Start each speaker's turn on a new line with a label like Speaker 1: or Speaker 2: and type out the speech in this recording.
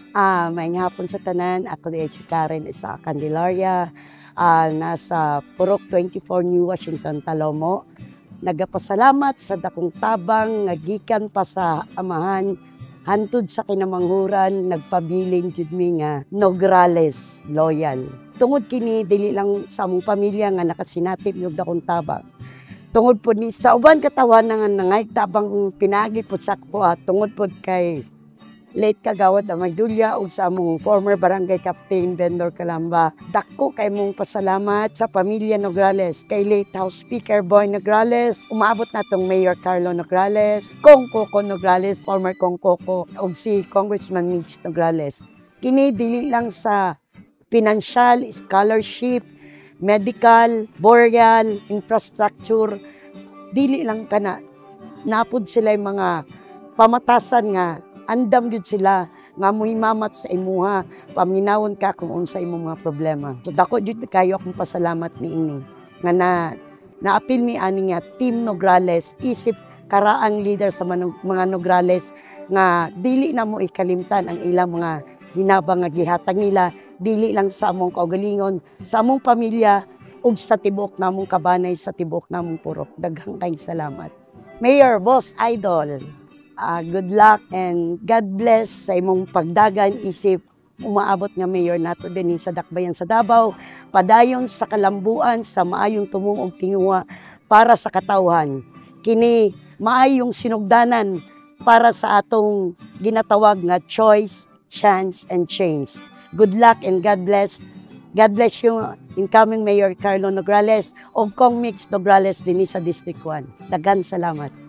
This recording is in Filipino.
Speaker 1: Maayong hapon sa tanan. Ako di si Karen sa Candelaria. Nasa Purok 24 New Washington, Talomo. Nagapasalamat sa dakong tabang nga gikan pa sa amahan hantud sa kinamanghuran nagpabilin jud mi nga Nograles loyal. Tungod kini dili lang sa among pamilya nga nakasinatip yung dakong tabang. Tungod po ni sa uban katawan nga nangay tabang pinagi po sa ko tungod po kay late kagawad na Magdulya ug sa among former barangay captain Vendor Calamba. Dako kay mong pasalamat sa pamilya Nograles, kay late House Speaker Boy Nograles, umaabot natong Mayor Carlo Nograles, Kong Coco Nograles, former Kong Coco, ug si Congressman Mitch Nograles. Kini dili lang sa financial, scholarship, medical, burial, infrastructure, dili lang kana. Napod sila yung mga pamatasan nga andam gyud sila nga muhimamat sa imuha, paminawon ka kung unsa imong mga problema. So dako gyud kayo akong pasalamat niini nga naapil mi ani nga Team Nograles isip karaang leader sa mga Nograles nga dili na mo ikalimtan ang ilang mga hinabang nga gihatag nila, dili lang sa among kaugalingon, sa among pamilya ug sa tibok namong kabanay, sa tibok namong purok. Daghang kayong salamat. Mayor, Boss Idol, good luck and God bless sa imong pagdagan isip umaabot nga mayor nato din sa Dakbayan sa Davao, padayon sa kalambuan sa maayong tumong og tinguha para sa katawhan. Kini maayong sinugdanan para sa atong ginatawag nga choice, chance and change. Good luck and God bless. God bless you, incoming Mayor Carlo Nograles o Kong Mix Nograles din sa District 1. Daghang salamat.